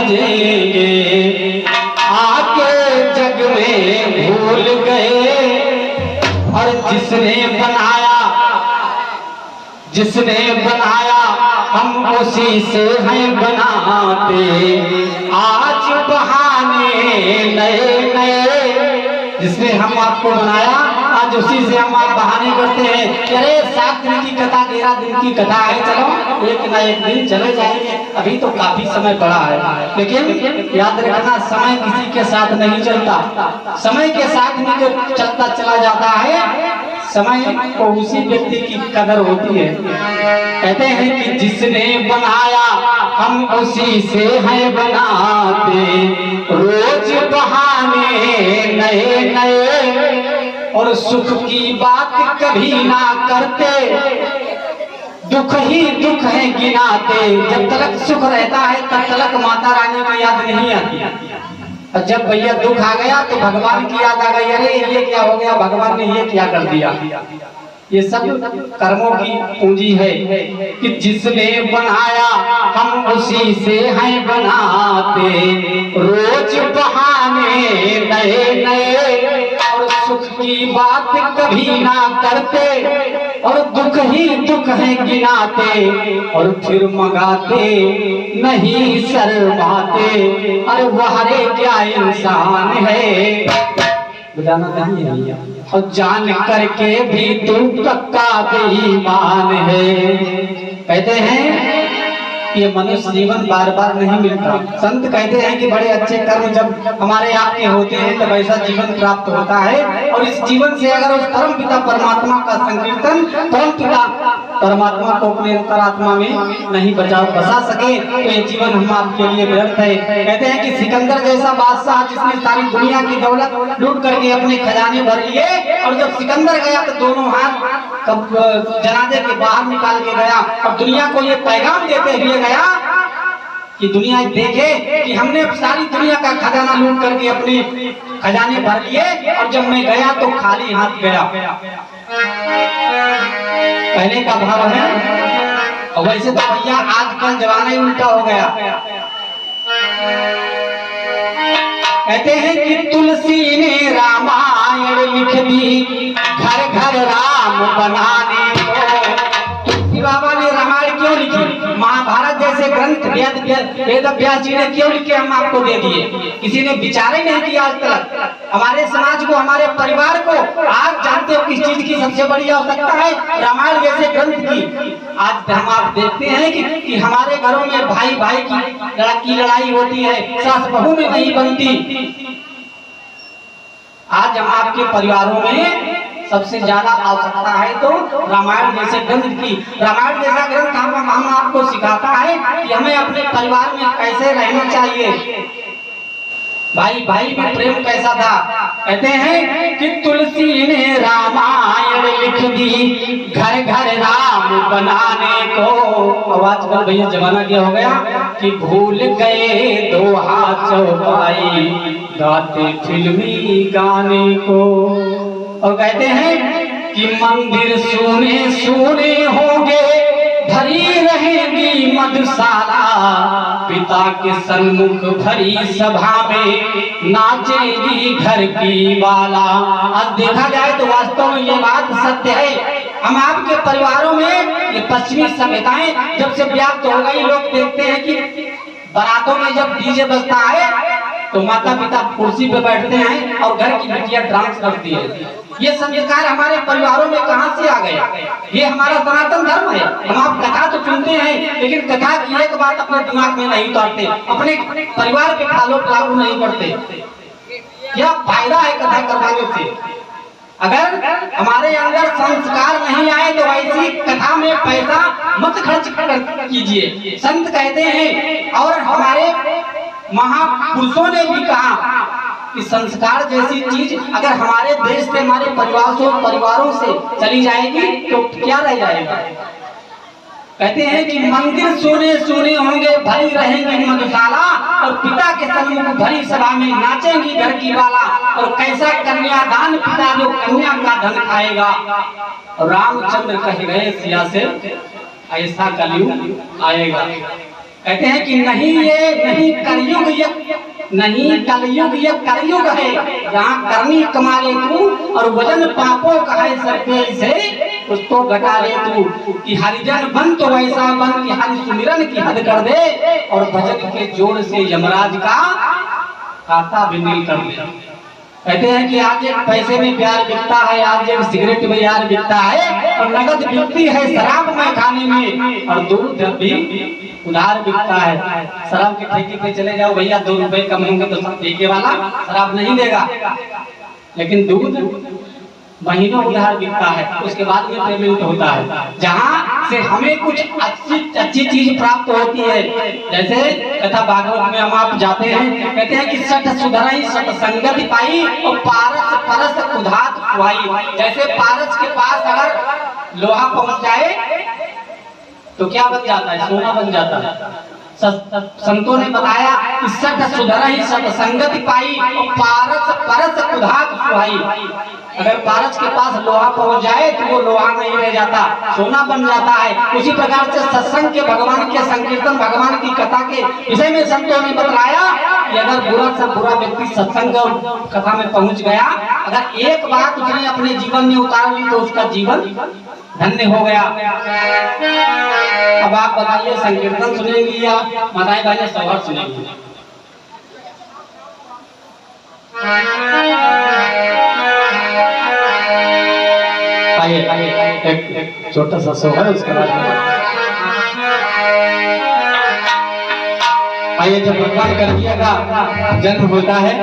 भजेंगे, आके जग में भूल गए। और जिसने बनाया हम उसी से हैं बनाते। आज बहाने नए नए, जिसने हम आपको बनाया आज उसी से हम आप बहाने करते हैं। अरे 7 दिन की कथा 13 दिन की कथा है, चलो एक ना एक दिन चले जाएंगे, अभी तो काफी समय पड़ा है। लेकिन याद रखना, समय किसी के साथ नहीं चलता, समय के साथ में जो चलता चला जाता है, समय को उसी व्यक्ति की कदर होती है। कहते हैं कि जिसने बनाया हम उसी से हैं बनाते। रोज बहाने नए नए, और सुख की बात कभी ना करते। दुख ही दुख है गिनाते। जब तक सुख रहता है तब तक माता रानी की याद नहीं आती, और जब भैया दुख आ गया तो भगवान की याद आ गई। अरे ये क्या हो गया, भगवान ने ये क्या कर दिया। ये सब कर्मों की पूंजी है कि जिसने बनाया हम उसी से हैं बनाते। रोज बहाने नए नए, और सुख की बात कभी ना करते। और दुख ही दुख है गिनाते, और फिर मंगाते नहीं शर्माते। अरे वहरे क्या इंसान है, बुझाना नहीं है भैया। और जान करके भी तू पक्का बेईमान है। कहते हैं ये मनुष्य जीवन बार बार नहीं मिलता। संत कहते हैं कि बड़े अच्छे कर्म जब हमारे आपके होते हैं तब ऐसा जीवन प्राप्त होता है। और इस जीवन से अगर उस परम पिता परमात्मा का संकीर्तन, परम पिता परमात्मा को अपने अंतरात्मा में नहीं बसा सके तो ये जीवन हम आपके लिए व्यर्थ है। कहते हैं कि सिकंदर जैसा बादशाह जिसने सारी दुनिया की दौलत लूट करके अपने खजाने भर लिए, और जब सिकंदर गया तो दोनों हाथ जनाजे के बाहर निकाल के गया, और दुनिया को ये पैगाम देते हुए गया कि दुनिया देखे कि हमने सारी दुनिया का खजाना लूट करके अपने खजाने भर लिए, और जब मैं गया तो खाली हाथ गया। कहने का भाव है, और वैसे तो भैया आजकल जमाना ही उल्टा हो गया। कहते हैं कि तुलसी ने रामायण लिख दी घर घर राम बनाने को। तुलसी बाबा ने रामायण क्यों लिखी, महाभारत जैसे ग्रंथ वेद व्यास जी ने क्यों लिखे, हम आपको दे दिए। किसी ने विचार ही नहीं किया आज तक। हमारे समाज को, हमारे परिवार को आज जानते हो किस चीज की सबसे बड़ी आवश्यकता है, रामायण जैसे ग्रंथ की। आज हम आप देखते हैं कि हमारे घरों में भाई भाई की लड़ाई होती है, सास बहू में नहीं बनती। आज हम आपके परिवारों में सबसे ज्यादा आवश्यकता है तो रामायण जैसे ग्रंथ की। रामायण जैसा ग्रंथ हम आपको सिखाता है कि हमें अपने परिवार में कैसे रहना चाहिए, भाई भाई में प्रेम कैसा था। कहते हैं कि तुलसी ने रामायण लिख दी घर घर राम बनाने को। आवाज पर भैया जमाना क्या हो गया कि भूल गए दोहा चौपाई गाते फिल्मी गाने को। और कहते हैं कि मंदिर सोने सोने होंगे, भरी रहेगी मधुशाला। पिता के सन्मुख भरी सभा में नाचेगी घर की बाला। अब देखा जाए तो वास्तव में ये बात सत्य है। हम आपके परिवारों में ये पश्चिमी सभ्यताएं जब से व्याप्त हो गई, लोग देखते हैं कि बारातों में जब डीजे बजता है तो माता पिता कुर्सी पे बैठते हैं और घर की बेटियां डांस करती है। ये संस्कार हमारे परिवारों में कहां से आ गया? ये हमारा सनातन धर्म है। हम आप कथा तो सुनते हैं लेकिन कथा की एक बात अपने दिमाग में नहीं उतारते, अपने परिवार के खालों पर लागू नहीं करते। यह फायदा है कथा करवाने से। अगर हमारे अंदर संस्कार नहीं आए तो ऐसी कथा में पैसा मत खर्च कीजिए। संत कहते हैं और हमारे महापुरुषों ने भी कहा कि संस्कार जैसी चीज अगर हमारे देश से, हमारे परिवारों से चली जाएगी तो क्या रह जाएगा। कहते हैं कि मंदिर सोने सोने होंगे, भरी रहेंगे मधुशाला। और पिता के सन्मुख भरी सभा में नाचेंगी घर की बाला। और कैसा कन्यादान पिता जो कन्या का धन खाएगा। रामचंद्र कह गए सिया से ऐसा कलयुग आएगा। कहते हैं कि नहीं, ये नहीं कलयुग नहीं, कलयुग ये कलयुग है, जहाँ करनी कमा ले तू और वजन पापों का है सर पे से कुछ तो घटा ले तू, कि हरिजन बन तो वैसा बन कि हरि सुमिरन की हद कर दे, और भजन के जोड़ से यमराज का खाता भी नील कर दे। कहते हैं कि आज एक पैसे में प्यार बिकता है, आज एक सिगरेट में यार बिकता है, और नगद बिकती है शराब में खाने में, और दूध भी उधार बिकता है। शराब के ठेके पे चले जाओ भैया, 2 रुपए कम होंगे तो सब ठेके वाला शराब नहीं देगा, लेकिन दूध महीनों उधार बिकता है, उसके बाद में पेमेंट होता है, जहाँ से हमें कुछ अच्छी चीज प्राप्त होती है। जैसे कथा भागवत में हम आप जाते हैं, कहते हैं कि सठ सुधरई सठ संगति पाई और पारस परस कुधात खुआई। जैसे पारस के पास अगर लोहा पहुंच जाए तो क्या बन जाता है? सोना बन जाता है। संतों ने बताया कि सठ सुधरई सठ संगति पाई और पारस परस कुधात खुआई। अगर पारस के पास लोहा पहुंच जाए तो वो लोहा नहीं रह जाता, सोना बन जाता है। उसी प्रकार से सत्संग के भगवान के संकीर्तन भगवान की कथा के विषय में संतों ने बताया कि अगर बुरा से बुरा व्यक्ति सत्संग कथा में पहुंच गया, अगर एक बात उसने अपने जीवन में उतार ली तो उसका जीवन धन्य हो गया। अब आप बताइए, संकीर्तन सुनेंगी या माताएं बहनें सवाल सुनेंगी? एक छोटा सा शो है, उसके बाद आइए। जब भगवान कन्हैया का जन्म होता है